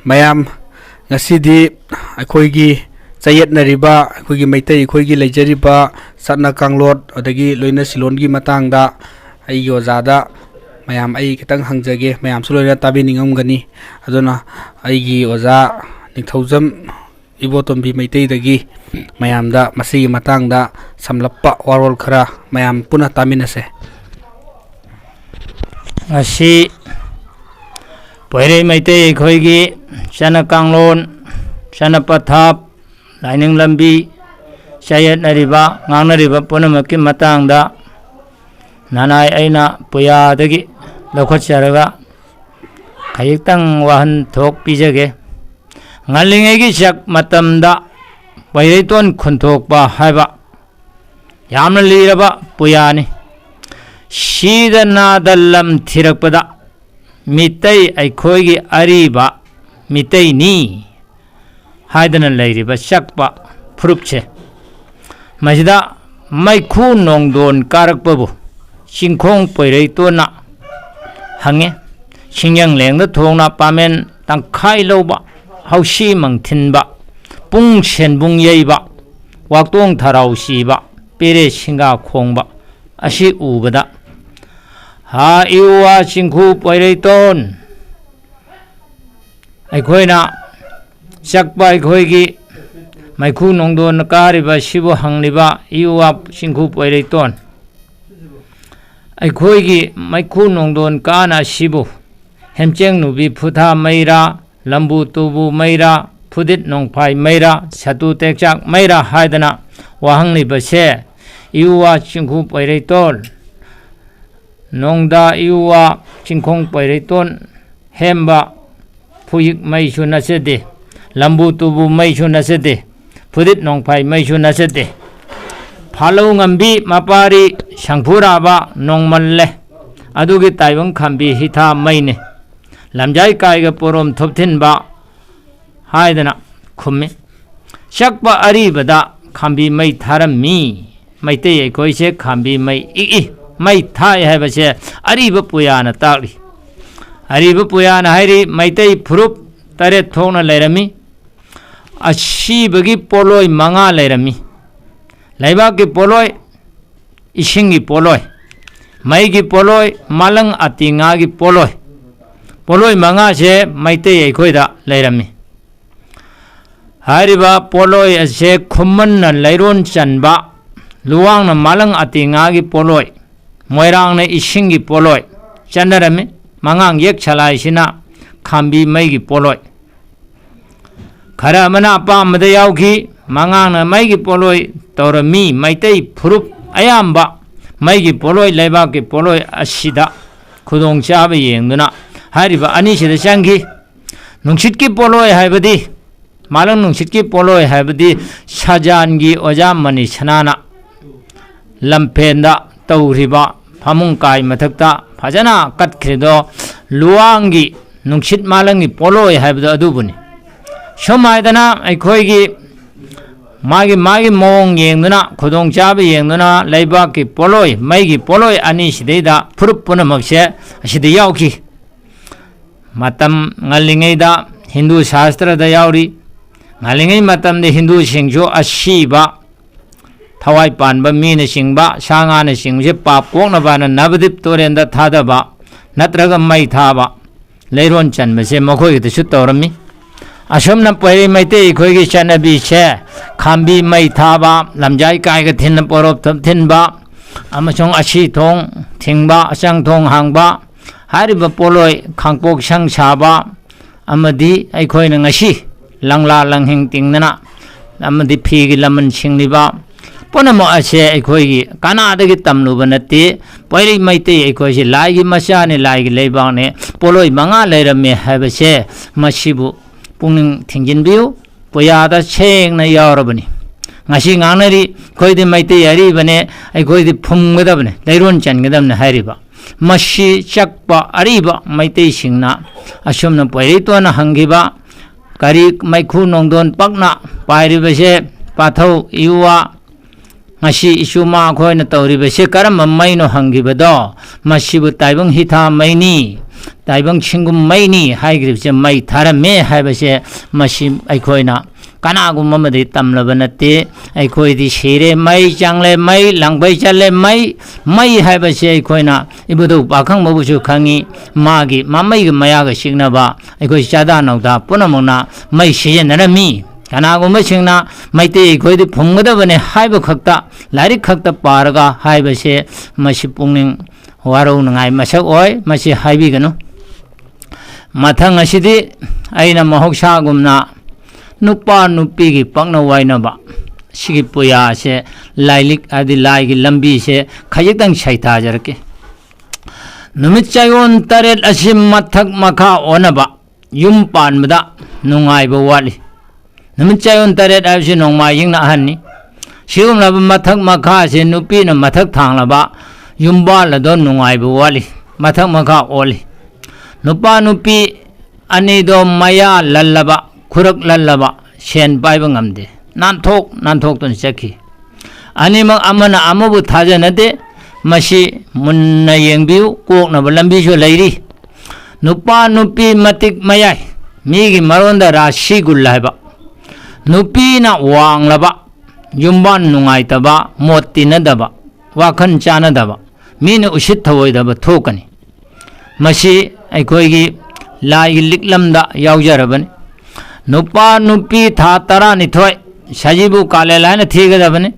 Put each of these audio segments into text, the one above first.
mayam ngasidi akhoi chayetnariba akhoi maitai akhoi leijariba satna kanglot adagi loina silon gi matangda ai yojada mayam ai kitang hangjage mayam suloina tabiningamgani aduna ai gi oza ningthaujam ibotombi maitai dagi mayamda masi matangda samlappa warol khara mayam puna taminase asi poire maitai akhoi gi sana kanglon sana pathap laining lambi chayetnariba ngangnariba punamakki matangda nanai aina puya dagi lokhatcharaga khayiktang wahan thok pijage ngalingegi sak matamda paireiton khunthokpa haiba yamna liraba puyani sidana dallam thirakpada mitai aikhoigi ariba mitai ni haidana leiriba sakpa phurupche masida maikhu nongdon karakpabu singkhong paireitona hange singyang lengda thongna pamen tangkhai loba hausi mangthinba pung senbung yeiba waktong tharau siba pere singa khongba asi ubada ha iwa singkhu paireiton aikhoina sakpa aikhoigi maikhu nongdon kariba sibu hangliba iwa singkhu paireiton aikhoigi maikhu nongdon kana sibu hemcheng nubi phutha maira lambu tubu maira phudit nongphai maira satu tekchak maira haidana wahangni base iwa singkhu paireiton nongda iwa singkhong paireiton hemba phuyik maisu nasede lambu tubu maisu nasede phudit nongphai maisu nasede phalo ngambi mapari sangphuraba nongmalle adugi taibang khambi hitha maine lamjai kaiga porom thopthinba haidana khummi sakpa aribada khambi mai tharammi maitei aikoise khambi mai mai thai haibase ariba puyana takli ariba puyana hairi maitei phurup tare thongna leirami asibagi poloi manga leirami laibaki poloi isingi poloi maigi poloi malang atinga gi poloi poloi manga se maitei aikhoida leirami hariba poloi ase khumman na leiron chanba luwang na malang atinga gi poloi moirang na isingi poloi chandarami mangang yek chalai sina khambi maigi poloi khara mana pa mada yauki mangang na maigi poloi torami maitei phurup ayamba maigi poloi leibaki poloi asida khudong chaba yengduna hariba anisida changi nungshitki poloi haibadi malang nungshitki poloi haibadi sajangi ojamani chanana lampenda tauriba phamungkai mathakta phajana katkhrido luwangi nungshit malangi poloi haibada adubuni somaidana aikhoigi magi mong yengduna khudong chaba yengduna leibaki poloi maigi poloi anisideda phurup punamakse asida yauki matam ngalingeida hindu shastra da yauri ngalingei matam de hindu singjo asiba thawai panba mina singba sanga na singje pap kokna bana nabadip torenda thadaba natraga mai thaba leiron chanmase makhoi de suttorami asomna pare maite khoigi chanabi che khambi mai thaba lamjai kai ga thin porop thinba amachong asi thong thingba asang thong hangba hariba poloi khangpok sang saba amadi aikhoina ngasi langla langhing tingnana amadi phigi laman singliba ponamo ase aikhoigi kanadagi tamnuba natti pairi maite aikhoisi laigi masane laigi leibane poloi manga leirame habase masibu pungning thingjinbiu poyada chengna yaurabani ngasi nganari khoidi maite yari bane aikhoidi phumgadabane leiron changadamne hariba masi chakpa ariba maite singna asomna pairitona hangiba kari maikhu nongdon pakna pairibase pathau iwa ngasi isuma khoina tawribase karam maino hangibado masibu taibang hitha maini ताइबंग सिंगुम मैनी हाइग्रिबसे मै थारमे हाइबसे मसी अखोइना कनागुम मदि तमलब नते अखोइदि सिरे मै चांगले मै लांगबै चले मै हाइबसे अखोइना इबुदु पाखंग बबुसु खंगी मागी मामैग मयाग सिगनबा अखोइ चादा नौदा पुनमना मै सिजनरमी कनागुम सिंगना मैते अखोइदि फुंगदबने हाइब खक्ता लारिक खक्ता पारगा हाइबसे मसी पुंगनिंग वारो नंगाई मसक ओय मसी हाइबिगनु मथंग असिदि अइना महौसागुमना नुपा नुपी की पक्न वाइनबा सिगी पुया से लाइलिक आदि लाइगी लंबी से खजितंग सैताजरके नुमित चायोन तरेट असि मथक मखा ओनबा युम पानबदा नुंगाइबो वाली नुमित चायोन तरेट आबसि नोंमायिंग अहन्नी सिगुमलब मथक मखा से नुपी न मथक थांगलबा युम्बा लदो नुंगाइबो वाली मथक मखा ओली नुपा नुपी अनिदो मया लल्लबा खुरक लल्लबा सेन पाइब ngamde नानथोक तो चखी अनिमक अमना अमबु थाजनदे मसी मुन्ना येंबिउ कोकनब लंबीसु लैरी नुपा नुपी मतिक मयाय मीगी मरोंदा राशि गुल्लायबा नुपीना वांगलबा युम्बान नुंगाइतबा मोत्तिनदबा वाखन चानदबा मीन उसित थवोइदबा थोकनी मसी अखोइगी लाइगी लिकलमदा याउजरबनी नुपा नुपी था तरा निथोय सजीबु काले लाइन थीगदबनी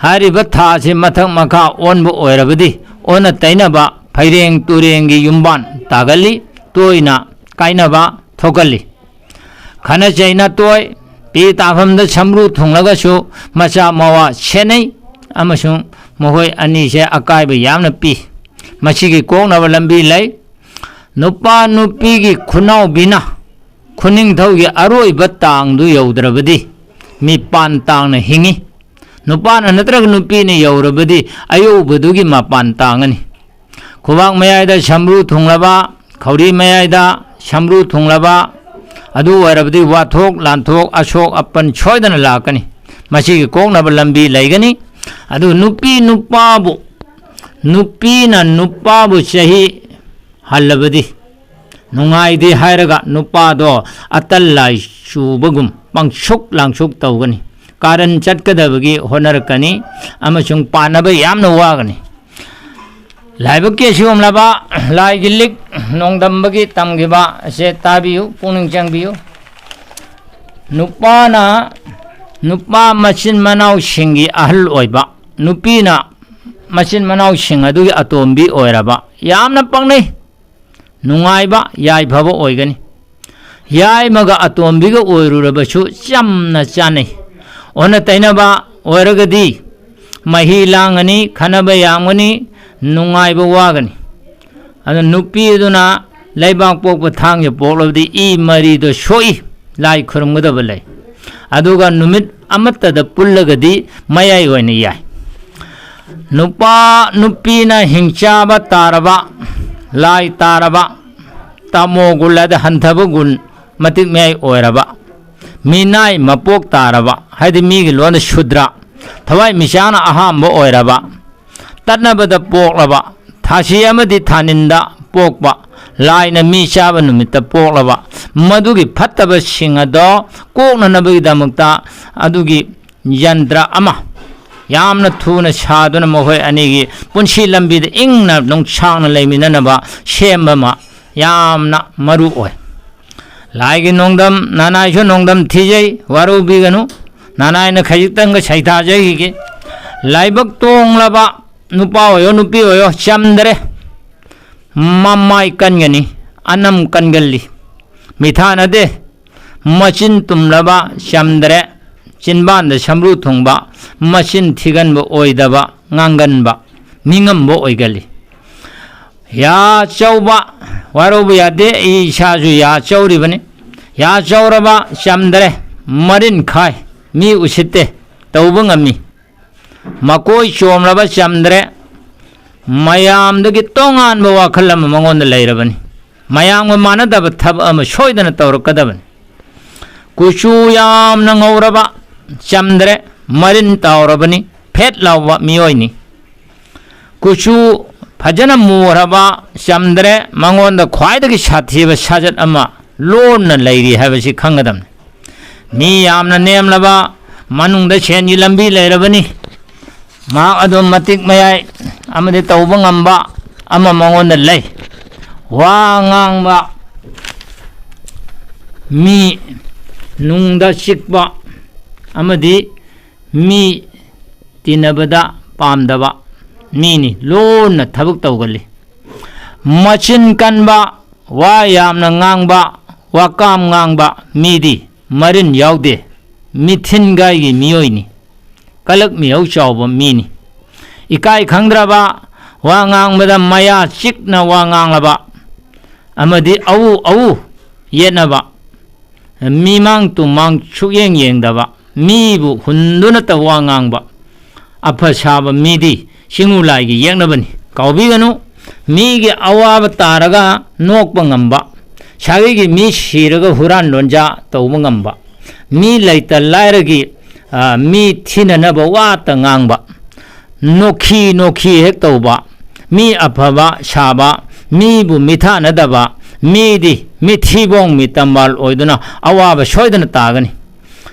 हारिब था से मथक मखा ओनबु ओइरबदी ओन तैनबा फैरेंग तुरेंगी युम्बान तागली तोइना काइनबा थोकली खना चैना तोय पी ताफमद समरु थुंगलगसु मचा मवा सेनै अमसुं मोहय अनि से अकाइब यामन पी मसीगी कोंगनब लंबी लै नुपा नुपी की खुनाव बिना खुनिंग थौगी अरोइब तांगदु यौद्रबदी मी पान तांगना हिंगी नुपाना नत्रग नुपीने यौरबदी अयोबदुगी मापान तांगनी खुबाक मयाइदा समरु थुंगलबा खौरी मयाइदा समरु थुंगलबा अदु ओइरबदी वाथोक लांथोक अशोक अपन छोयदन लाकनी मसीगी कोंगनब लंबी लैगनी अदु नुपी नुपाबु सही हल्लबदी नुंगाइदे हायरगा नुपादो अतल्लाई चुबगुम पंगसुक लांगसुक तौगनी कारण चटकदबगी होनरकनी अमसुंग पानब यामना वागनी लाइबके सिगुमलबा लाइगिलिक नोंदंबगी तमगिबा से ताबियु पुनिंग चंगबियु नुपा मचिन मनाव सिंगी अहल ओइबा नुपीना मचिन मनाव सिंग अदुगी अतोंबी ओइरबा यामना पंगनै नुंगाइबा याइफब ओइगनी याइमगा अतोंबिगा ओइरुरबसु चमना चानै ओन तैनबा ओइरगदी मही लांगनी खनब यामगनी नुंगाइबा वागनी अद नुपीदुना लैबाक पोकप थांगे पोकलबदी ई मरीदो सोई लाई खुरुमगदब लै अदुगा नुमित अमत्तद पुल्लगदी मयाई ओइना याय नुपा नुपीना हिंचाबा तारबा लाई तारबा तामो गुल्लद हंथब गुण मतिक मयाई ओइरबा मीनाई मपोक तारबा हाइदि मीगी लोन शुद्रा थवाई मिशाना अहांबा ओइरबा तन्नबद पोकलबा थासी अमदि थानिंदा पोकबा लाइना मी चाबा नुमित्ता पोकलबा मदुगी फत्तब सिंगदो कोकननबगिदमक्ता अदुगी यंत्र अमा यामना थूना सादुना मोहय अनिगी पुंसी लंबीद इंगना नोंगसांगना लैमिननबा सेमबमा यामना मरु ओय लाइगी नोंगदम नानाइसु नोंगदम थीजै वारो बिगनु नानाइना खजितंग सैताजैगी लाइबक तोंगलबा नुपा ओयो नुपी ओयो चमदरे मम्माई कनगनी अनम कनगल्ली मिथानदे मचिन तुमलबा चमदरे चिनबान समरु थुंगबा मचिन थिगनब ओइदबा nganganba ningambo oigali ya chauba warobu yade isaju ya chauri bani ya chauraba chamdare marin khai mi usite taubangami makoi chomlaba chamdare mayam dagi tongan ba wakhalam mangon leirabani mayam ma manadaba thab am shoidana tawrakadabani kuchu yam na ngauraba chamdare marin tawrabani phet lawa miyoini kuchu ꯐꯖꯅ ꯃꯣꯔꯕ ꯆꯝꯗ꯭ꯔꯦ ꯃꯉꯣꯟꯗ ꯈ꯭ꯋꯥꯏꯗꯒꯤ ꯁꯥꯊꯤꯕ ꯁꯥꯖꯠ ꯑꯃ ꯂꯣꯟꯅ ꯂꯩꯔꯤ ꯍꯥꯏꯕꯁꯤ ꯈꯪꯒꯗꯕꯅꯤ ꯃꯤ ꯌꯥꯝꯅ ꯅꯦꯝꯂꯕ ꯃꯅꯨꯡꯗ ꯁꯦꯟꯒꯤ ꯂꯝꯕꯤ ꯂꯩꯔꯕꯅꯤ ꯃꯍꯥꯛ ꯑꯗꯨꯝ ꯃꯇꯤꯛ ꯃꯌꯥꯏ ꯑꯃꯗꯤ ꯇꯧꯕ ꯉꯝꯕ ꯑꯃ ꯃꯉꯣꯟꯗ ꯂꯩ ꯋꯥ ꯉꯥꯡꯕ ꯃꯤ ꯅꯨꯡꯗ ꯆꯤꯛꯄ ꯑꯃꯗꯤ ꯃꯤ ꯇꯤꯟꯅꯕꯗ ꯄꯥꯝꯗꯕ ꯃꯤꯅꯤ ꯂꯣꯟꯅ ꯊꯕꯛ ꯇꯧꯒꯜꯂꯤ ꯃꯆꯤꯟ ꯀꯟꯕ ꯋꯥ ꯌꯥꯝꯅ ꯉꯥꯡꯕ ꯋꯥꯀꯥꯝ ꯉꯥꯡꯕ ꯃꯤꯗꯤ ꯃꯔꯤꯟ ꯌꯥꯎꯗꯦ ꯃꯤꯊꯤꯟꯒꯥꯏꯒꯤ ꯃꯤꯑꯣꯏꯅꯤ ꯀꯂꯛ ꯃꯤꯍꯧ ꯆꯥꯎꯕ ꯃꯤꯅꯤ ꯏꯀꯥꯏ ꯈꯪꯗ꯭ꯔꯕ ꯋꯥ ꯉꯥꯡꯕꯗ ꯃꯌꯥ ꯆꯤꯛꯅ ꯋꯥ ꯉꯥꯡꯂꯕ ꯑꯃꯗꯤ ꯑꯎ ꯑꯎ ꯌꯦꯠꯅꯕ ꯃꯤꯃꯥꯡ ꯇꯨꯃꯥꯡ ꯁꯨꯛꯌꯦꯡ ꯌꯦꯡꯗꯕ ꯃꯤꯕꯨ ꯍꯨꯟꯗꯨꯅꯇ ꯋꯥ ꯉꯥꯡꯕ ꯑꯐ ꯁꯥꯕ ꯃꯤꯗꯤ ꯆꯤꯡꯎ ꯂꯥꯏꯒꯤ ꯌꯦꯛꯅꯕꯅꯤ ꯀꯥꯎꯕꯤꯒꯅꯨ ꯃꯤꯒꯤ ꯑꯋꯥꯕ ꯇꯥꯔꯒ ꯅꯣꯛꯄ ꯉꯝꯕ ꯁꯥꯒꯩꯒꯤ ꯃꯤ ꯁꯤꯔꯒ ꯍꯨꯔꯥꯟ ꯂꯣꯟꯖꯥ ꯇꯧꯕ ꯉꯝꯕ ꯃꯤ ꯂꯩꯇ ꯂꯥꯏꯔꯒꯤ ꯃꯤ ꯊꯤꯅꯅꯕ ꯋꯥꯇ ꯉꯥꯡꯕ ꯅꯣꯛꯈꯤ ꯅꯣꯛꯈꯤ ꯍꯦꯛ ꯇꯧꯕ ꯃꯤ ꯑꯐꯕ ꯁꯥꯕ ꯃꯤꯕꯨ ꯃꯤꯊꯥꯅꯗꯕ ꯃꯤꯗꯤ ꯃꯤꯊꯤꯕꯣꯡ ꯃꯤꯇꯝꯕꯥꯜ ꯑꯣꯏꯗꯨꯅ ꯑꯋꯥꯕ ꯁꯣꯏꯗꯅ ꯇꯥꯒꯅꯤ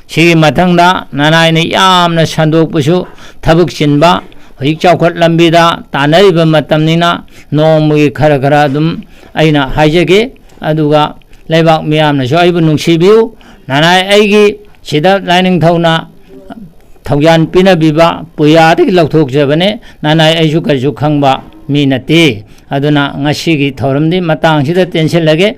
ꯁꯤꯒꯤ ꯃꯊꯪꯗ ꯅꯅꯥꯏꯅ ꯌꯥꯝꯅ ꯁꯟꯗꯣꯛꯄꯁꯨ ꯊꯕꯛ ꯆꯤꯟꯕ ꯍꯧꯖꯤꯛ ꯆꯥꯎꯈꯠ ꯂꯝꯕꯤꯗ ꯇꯥꯟꯅꯔꯤꯕ ꯃꯇꯝꯅꯤꯅ ꯅꯣꯡꯃꯒꯤ ꯈꯔ ꯈꯔ ꯑꯗꯨꯝ ꯑꯩꯅ ꯍꯥꯏꯖꯒꯦ ꯑꯗꯨꯒ ꯂꯩꯕꯥꯛ ꯃꯤꯌꯥꯝꯅꯁꯨ ꯑꯩꯕꯨ ꯅꯨꯡꯁꯤꯕꯤꯌꯨ ꯅꯅꯥꯏ ꯑꯩꯒꯤ ꯁꯤꯗ ꯂꯥꯏꯅꯤꯡꯊꯧꯅ ꯊꯧꯖꯥꯟ ꯄꯤꯅꯕꯤꯕ ꯄꯨꯌꯥꯗꯒꯤ ꯂꯧꯊꯣꯛꯆꯕꯅꯦ ꯅꯅꯥꯏ ꯑꯩꯁꯨ ꯀꯔꯤꯁꯨ ꯈꯪꯕ ꯃꯤ ꯅꯠꯇꯦ ꯑꯗꯨꯅ ꯉꯁꯤꯒꯤ ꯊꯧꯔꯝꯗꯤ ꯃꯇꯥꯡꯁꯤꯗ ꯇꯦꯟꯁꯤꯜꯂꯒꯦ